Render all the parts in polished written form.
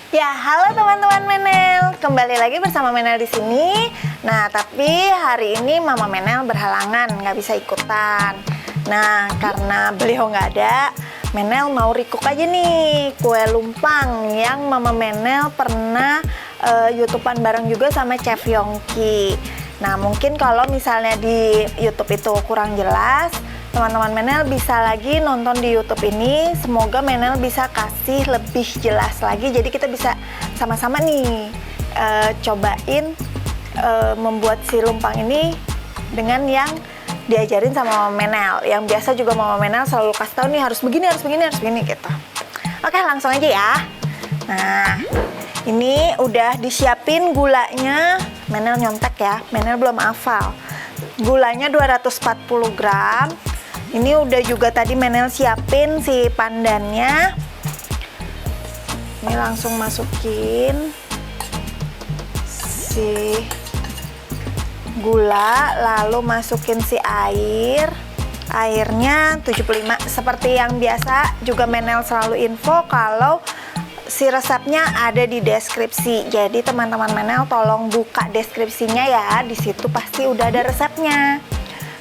Ya, halo teman-teman Menel. Kembali lagi bersama Menel di sini. Nah, tapi hari ini Mama Menel berhalangan, nggak bisa ikutan. Nah, karena beliau nggak ada, Menel mau recook aja nih kue lumpang yang Mama Menel pernah YouTubean bareng juga sama Chef Yongki. Nah, mungkin kalau misalnya di YouTube itu kurang jelas, teman-teman Menel bisa lagi nonton di YouTube ini. Semoga Menel bisa kasih lebih jelas lagi. Jadi kita bisa sama-sama nih cobain membuat si lumpang ini dengan yang diajarin sama Mama Menel. Yang biasa juga Mama Menel selalu kasih tahu nih harus begini, harus begini, harus begini gitu. Oke, langsung aja ya. Nah, ini udah disiapin gulanya. Menel nyontek ya, Menel belum hafal. Gulanya 240 gram. Ini udah juga tadi Menel siapin si pandannya. Ini langsung masukin si gula, lalu masukin si air. Airnya 75. Seperti yang biasa juga Menel selalu info kalau si resepnya ada di deskripsi. Jadi teman-teman Menel tolong buka deskripsinya ya. Di situ pasti udah ada resepnya.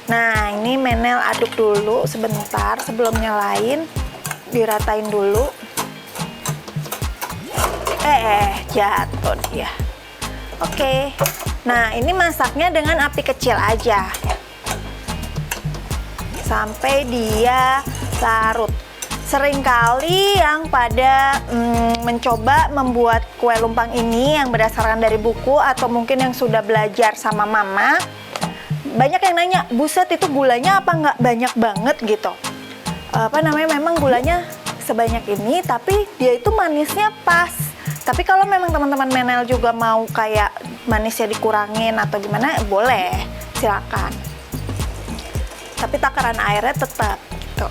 Nah, ini Menel aduk dulu sebentar sebelum nyalain. Diratain dulu. Jatuh dia. Oke. Nah, ini masaknya dengan api kecil aja. Sampai dia larut. Seringkali yang pada mencoba membuat kue lumpang ini yang berdasarkan dari buku atau mungkin yang sudah belajar sama mama, banyak yang nanya, buset itu gulanya apa nggak banyak banget gitu. Memang gulanya sebanyak ini, tapi dia itu manisnya pas. Tapi kalau memang teman-teman Menel juga mau kayak manisnya dikurangin atau gimana, boleh, silakan. Tapi takaran airnya tetap gitu.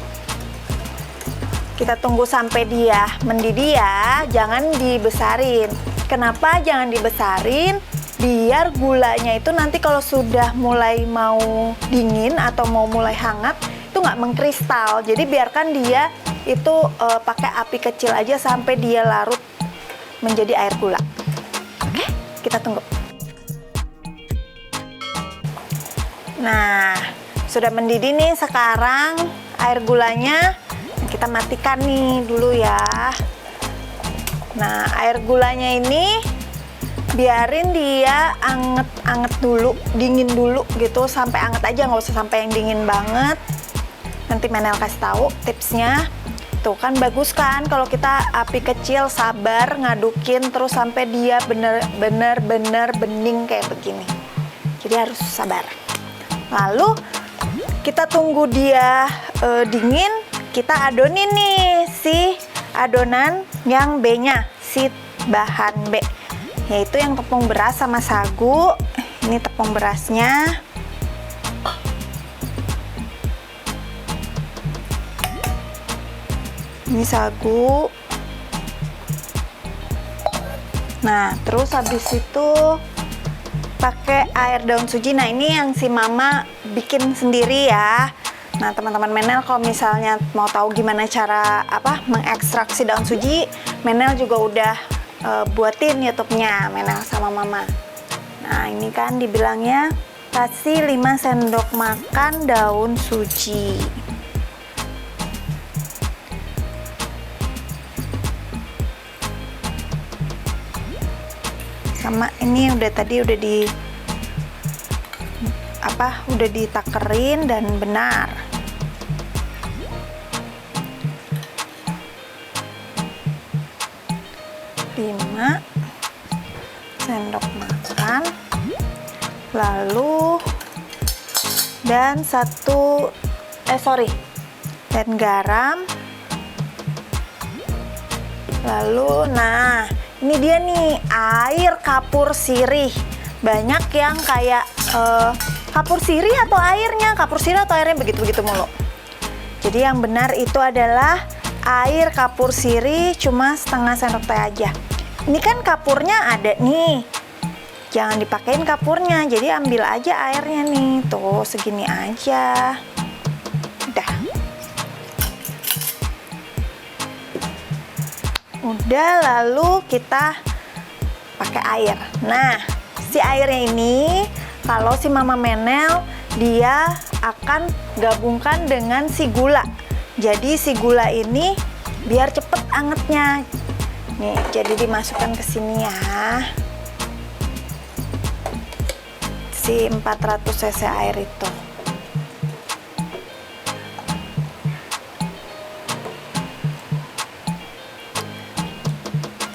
Kita tunggu sampai dia mendidih ya, jangan dibesarin. Kenapa jangan dibesarin? Biar gulanya itu nanti kalau sudah mulai mau dingin atau mau mulai hangat, itu nggak mengkristal. Jadi biarkan dia itu pakai api kecil aja sampai dia larut menjadi air gula. Oke, kita tunggu. Nah, sudah mendidih nih sekarang air gulanya. Kita matikan nih dulu ya. Nah, air gulanya ini biarin dia anget dulu, dingin dulu gitu, sampai anget aja, nggak usah sampai yang dingin banget. Nanti Menel kasih tahu tipsnya. Tuh kan bagus kan kalau kita api kecil, sabar ngadukin terus sampai dia bener-bener bening kayak begini. Jadi harus sabar. Lalu kita tunggu dia dingin. Kita adonin nih si adonan yang B-nya, si bahan B, yaitu yang tepung beras sama sagu. Ini tepung berasnya. Ini sagu. Nah, terus habis itu pakai air daun suji. Nah, ini yang si Mama bikin sendiri ya. Nah, teman-teman Menel kalau misalnya mau tahu gimana cara mengekstraksi daun suji, Menel juga udah buatin YouTube-nya Menel sama Mama. Nah, ini kan dibilangnya kasih 5 sendok makan daun suji. Sama ini udah ditakerin dan benar. Lima sendok makan, lalu dan garam. Lalu, nah ini dia nih air kapur sirih. Banyak yang kayak kapur sirih atau airnya begitu-begitu mulu. Jadi yang benar itu adalah air kapur sirih cuma setengah sendok teh aja. Ini kan kapurnya ada nih, jangan dipakein kapurnya, jadi ambil aja airnya nih, tuh segini aja. Udah. Udah, lalu kita pakai air. Nah, si airnya ini kalau si Mama Menel dia akan gabungkan dengan si gula. Jadi si gula ini biar cepet angetnya. Nih, jadi dimasukkan ke sini ya. Si 400 cc air itu.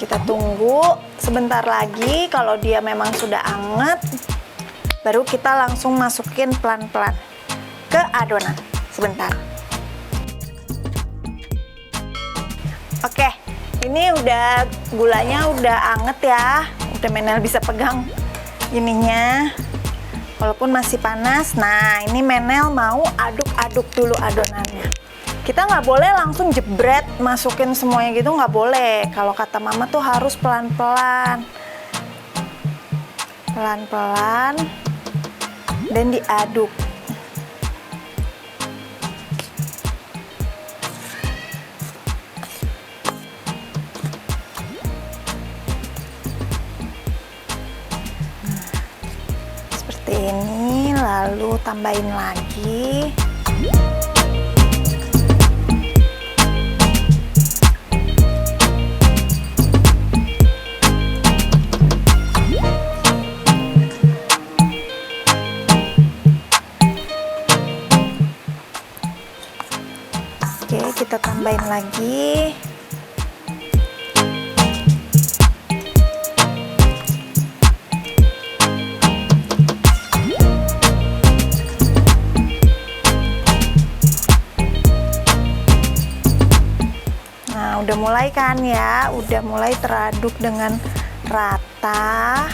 Kita tunggu sebentar lagi, kalau dia memang sudah anget, baru kita langsung masukin pelan-pelan ke adonan. Sebentar. Oke, ini udah gulanya udah anget ya. Udah Menel bisa pegang ininya. Walaupun masih panas. Nah, ini Menel mau aduk-aduk dulu adonannya. Kita nggak boleh langsung jebret masukin semuanya gitu, nggak boleh. Kalau kata Mama tuh harus pelan-pelan. Pelan-pelan dan diaduk. Seperti ini, lalu tambahin lagi. Oke, kita tambahin lagi. Nah, udah mulai kan ya, udah mulai teraduk dengan rata.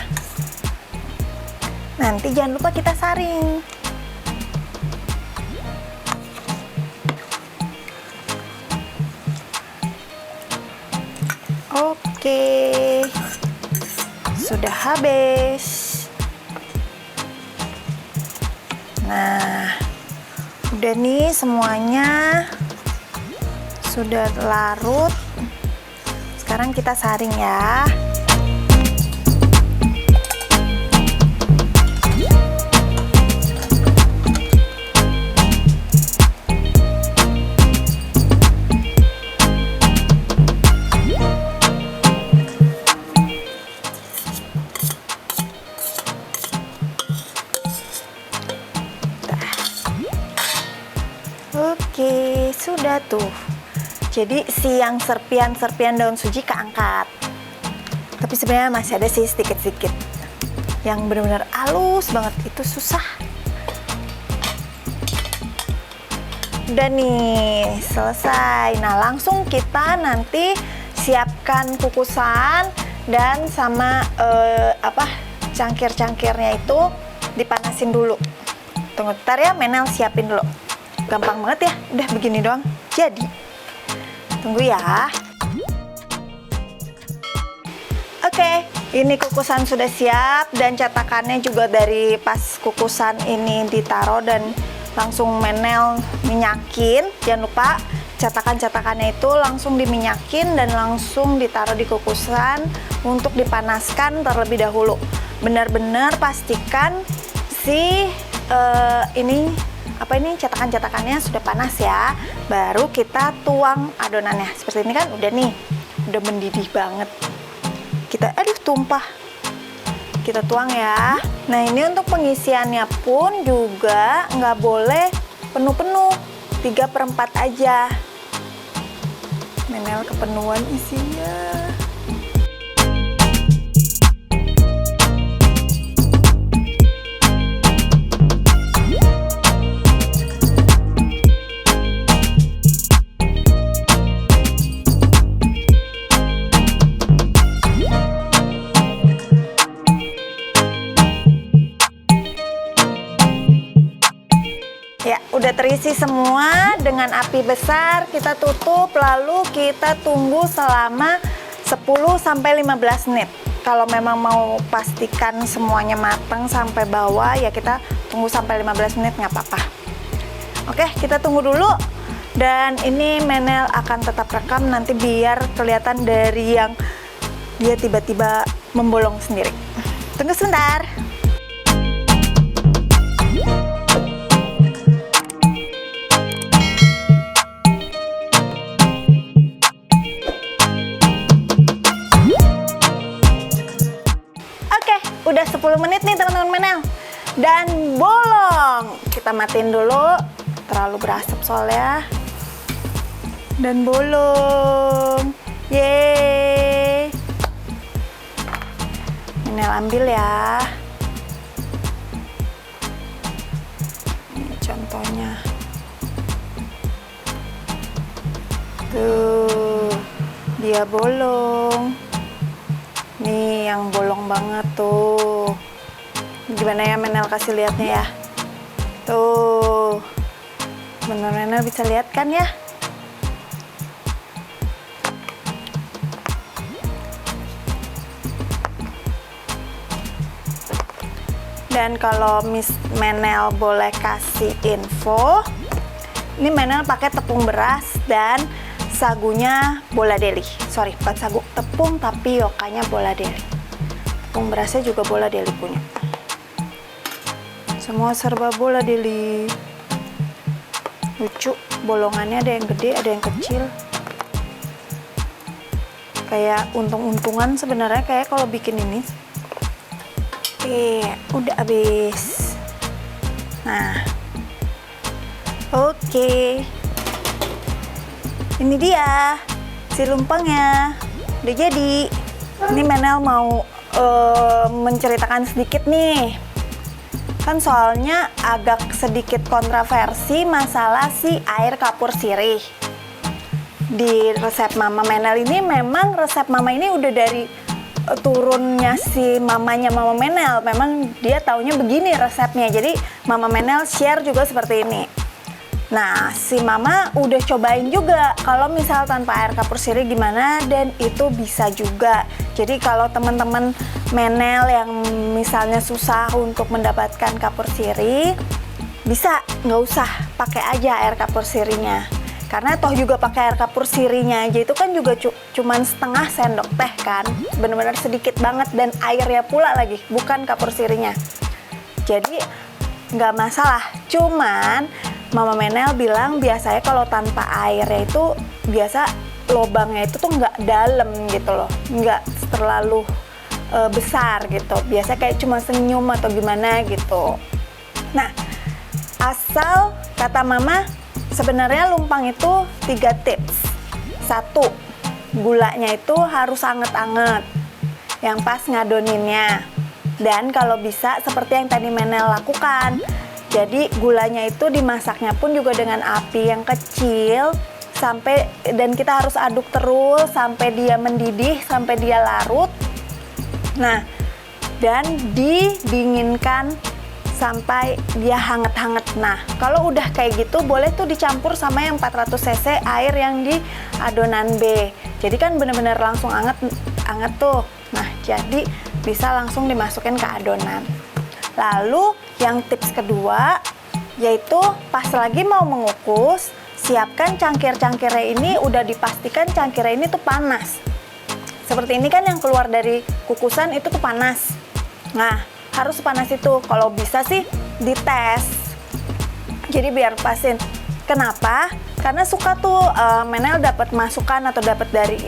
Nanti jangan lupa kita saring. Oke, sudah habis. Nah, udah nih semuanya sudah larut. Sekarang kita saring ya. Oke, sudah tuh. Jadi si yang serpian daun suji keangkat. Tapi sebenarnya masih ada sih sedikit-sedikit. Yang benar-benar halus banget, itu susah. Udah nih, selesai. Nah, langsung kita nanti siapkan kukusan dan sama cangkir-cangkirnya itu dipanasin dulu. Tunggu bentar ya, Menel siapin dulu. Gampang banget ya, udah begini doang jadi. Tunggu ya. Oke, ini kukusan sudah siap dan cetakannya juga dari pas kukusan ini ditaruh dan langsung Menel minyakin. Jangan lupa cetakan-cetakannya itu langsung diminyakin dan langsung ditaruh di kukusan untuk dipanaskan terlebih dahulu. Benar-benar pastikan si cetakan-cetakannya sudah panas ya. Baru kita tuang adonannya. Seperti ini kan udah nih, udah mendidih banget. Kita, tumpah. Kita tuang ya. Nah, ini untuk pengisiannya pun juga nggak boleh penuh-penuh, 3/4 aja. Menel kepenuhan isinya. Ya, udah terisi semua dengan api besar, kita tutup lalu kita tunggu selama 10-15 menit. Kalau memang mau pastikan semuanya matang sampai bawah ya kita tunggu sampai 15 menit nggak apa-apa. Oke, kita tunggu dulu. Dan ini Menel akan tetap rekam nanti biar kelihatan dari yang dia tiba-tiba membolong sendiri. Tunggu sebentar. Oke, udah 10 menit nih teman-teman Menel. Dan bolong. Kita matiin dulu. Terlalu berasap soalnya. Dan bolong. Yeay. Menel ambil ya. Ini contohnya. Tuh, dia bolong. Nih yang bolong banget tuh. Gimana ya Menel kasih lihatnya ya. Tuh. Bener Menel bisa lihat kan ya? Dan kalau Miss Menel boleh kasih info, ini Menel pakai tepung beras dan sagunya Bola Deli. Sorry, bukan sagu, tepung tapiokanya Bola Deli. Tepung berasnya juga Bola Deli punya. Semua serba Bola Deli. Lucu, bolongannya ada yang gede, ada yang kecil. Kayak untung-untungan sebenarnya kayak kalau bikin ini. Oke, udah habis. Nah, oke. Ini dia si lumpangnya, udah jadi. Ini Menel mau menceritakan sedikit nih. Kan soalnya agak sedikit kontroversi masalah si air kapur sirih. Di resep Mama Menel ini memang resep Mama ini udah dari turunnya si mamanya Mama Menel. Memang dia taunya begini resepnya. Jadi Mama Menel share juga seperti ini. Nah, si Mama udah cobain juga kalau misal tanpa air kapur sirih gimana, dan itu bisa juga. Jadi kalau teman-teman Menel yang misalnya susah untuk mendapatkan kapur sirih, bisa nggak usah pakai aja air kapur sirihnya. Karena toh juga pakai air kapur sirihnya aja itu kan juga cuman setengah sendok teh kan, bener-bener sedikit banget, dan airnya pula lagi, bukan kapur sirihnya. Jadi nggak masalah. Cuman Mama Menel bilang biasanya kalau tanpa airnya itu biasa lobangnya itu tuh nggak dalam gitu loh, nggak terlalu besar gitu. Biasa kayak cuma senyum atau gimana gitu. Nah, asal kata Mama sebenarnya lumpang itu 3 tips. 1, gulanya itu harus anget-anget yang pas ngadoninnya. Dan kalau bisa seperti yang tadi Menel lakukan. Jadi gulanya itu dimasaknya pun juga dengan api yang kecil sampai, dan kita harus aduk terus sampai dia mendidih, sampai dia larut. Nah, dan didinginkan sampai dia hangat-hangat. Nah, kalau udah kayak gitu boleh tuh dicampur sama yang 400 cc air yang di adonan B. Jadi kan bener-bener langsung anget tuh. Nah, jadi bisa langsung dimasukin ke adonan. Lalu yang tips kedua yaitu pas lagi mau mengukus, siapkan cangkir-cangkirnya ini, udah dipastikan cangkirnya ini tuh panas. Seperti ini kan yang keluar dari kukusan itu tuh panas. Nah, harus panas itu. Kalau bisa sih dites. Jadi biar pasin. Kenapa? Karena suka tuh Menel dapat masukan atau dapat dari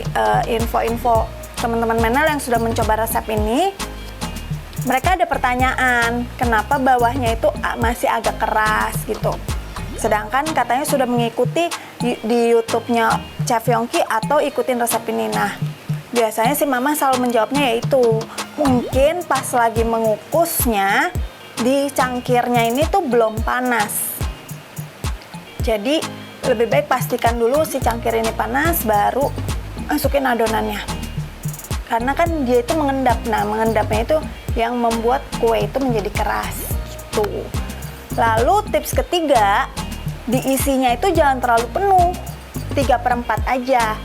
info-info teman-teman Menel yang sudah mencoba resep ini. Mereka ada pertanyaan, kenapa bawahnya itu masih agak keras gitu. Sedangkan katanya sudah mengikuti di YouTube-nya Chef Yongki atau ikutin resep ini. Nah, biasanya si Mama selalu menjawabnya yaitu mungkin pas lagi mengukusnya di cangkirnya ini tuh belum panas. Jadi lebih baik pastikan dulu si cangkir ini panas baru masukin adonannya. Karena kan dia itu mengendap. Nah, mengendapnya itu yang membuat kue itu menjadi keras gitu. Lalu tips ketiga, diisinya itu jangan terlalu penuh, 3/4 aja.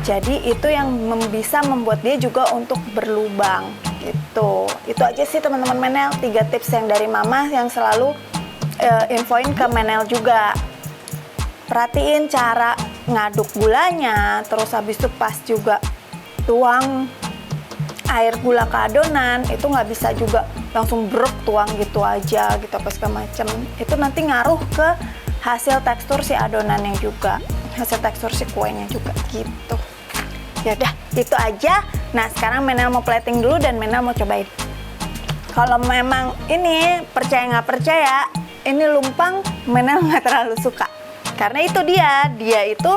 Jadi itu yang bisa membuat dia juga untuk berlubang gitu. Itu aja sih teman-teman Menel, 3 tips yang dari Mama yang selalu infoin ke Menel juga. perhatiin cara ngaduk gulanya, terus habis itu pas juga tuang air gula ke adonan, itu nggak bisa juga langsung brok tuang gitu aja gitu apa segala macam. Itu nanti ngaruh ke hasil tekstur si adonannya juga, hasil tekstur si kuenya juga gitu. Ya udah, itu aja. Nah, sekarang Menel mau plating dulu dan Menel mau cobain. Kalau memang ini percaya nggak percaya, ini lumpang Menel nggak terlalu suka. Karena itu dia itu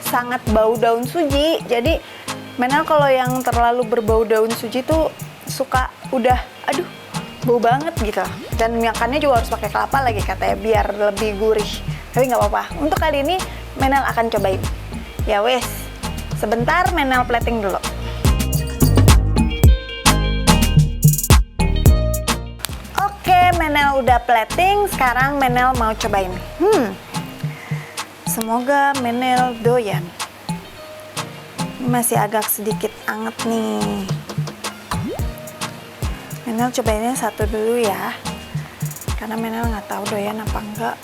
sangat bau daun suji. Jadi Menel kalau yang terlalu berbau daun suji tuh suka udah, aduh, bau banget gitu. Dan makannya juga harus pakai kelapa lagi katanya biar lebih gurih. Tapi nggak apa-apa. Untuk kali ini Menel akan cobain. Ya wes, sebentar Menel plating dulu. Oke, Menel udah plating. Sekarang Menel mau cobain. Semoga Menel doyan. Masih agak sedikit anget nih. Menel cobainnya satu dulu ya, karena Menel nggak tahu doyan apa enggak.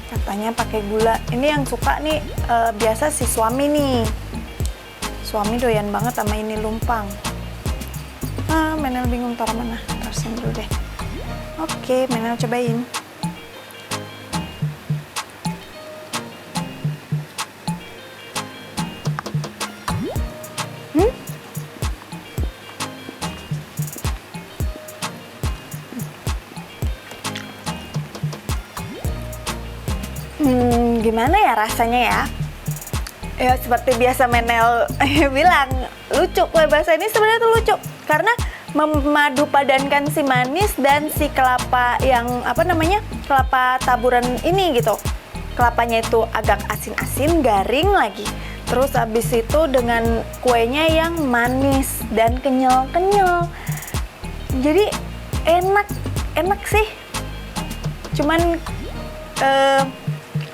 Katanya pakai gula. Ini yang suka nih biasa si suami nih. Suami doyan banget sama ini lumpang. Menel bingung taruh mana. Taruh sini dulu deh. Oke, Menel cobain. Gimana ya rasanya ya? Ya seperti biasa Menel bilang, lucu. Kue basah ini sebenarnya tuh lucu karena memadu padankan si manis dan si kelapa yang kelapa taburan ini gitu. Kelapanya itu agak asin-asin, garing lagi. Terus habis itu dengan kuenya yang manis dan kenyal-kenyal. Jadi enak sih. Cuman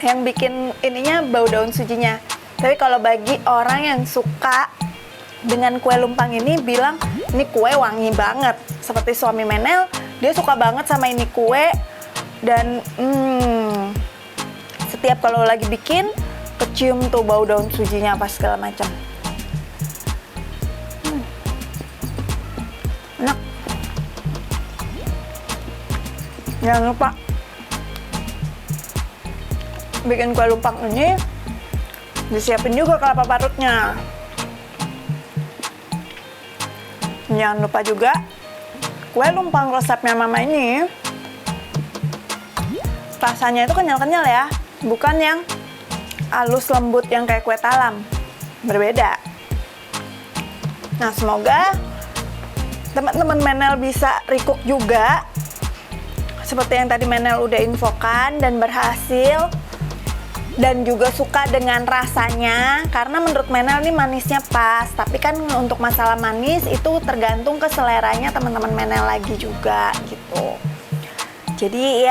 yang bikin ininya bau daun sujinya. Tapi kalau bagi orang yang suka dengan kue lumpang ini bilang ini kue wangi banget. Seperti suami Menel, dia suka banget sama ini kue dan setiap kalau lagi bikin kecium tuh bau daun sujinya apa segala macam. Enak. Jangan lupa bikin kue lumpang ini disiapin juga kelapa parutnya. Jangan lupa juga kue lumpang resepnya mama ini rasanya itu kenyal-kenyal ya, bukan yang halus lembut yang kayak kue talam. Berbeda. Nah, semoga teman-teman Menel bisa recook juga seperti yang tadi Menel udah infokan dan berhasil. Dan juga suka dengan rasanya, karena menurut Menel ini manisnya pas. Tapi kan untuk masalah manis itu tergantung ke seleranya teman-teman Menel lagi juga gitu. Jadi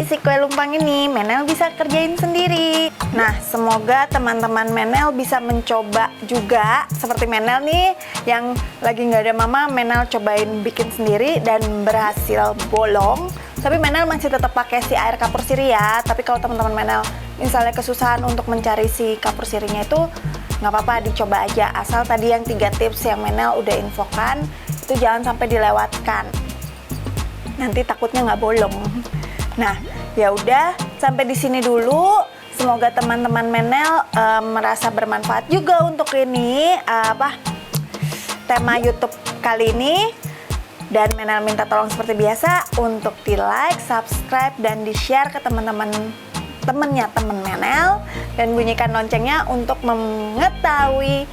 si kue lumpang ini Menel bisa kerjain sendiri. Nah, semoga teman-teman Menel bisa mencoba juga seperti Menel nih yang lagi nggak ada mama. Menel cobain bikin sendiri dan berhasil bolong. Tapi Menel masih tetap pakai si air kapur sirih ya. Tapi kalau teman-teman Menel misalnya kesusahan untuk mencari si kapur sirihnya itu nggak apa-apa, dicoba aja. Asal tadi yang 3 tips yang Menel udah infokan itu jangan sampai dilewatkan. Nanti takutnya nggak bolong. Nah, ya udah sampai di sini dulu. Semoga teman-teman Menel merasa bermanfaat juga untuk ini tema YouTube kali ini. Dan Menel minta tolong seperti biasa untuk di like, subscribe, dan di share ke temennya temen Menel. Dan bunyikan loncengnya untuk mengetahui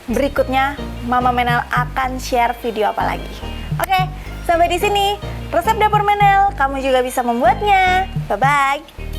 berikutnya Mama Menel akan share video apa lagi. Oke, sampai di sini resep dapur Menel. Kamu juga bisa membuatnya. Bye-bye.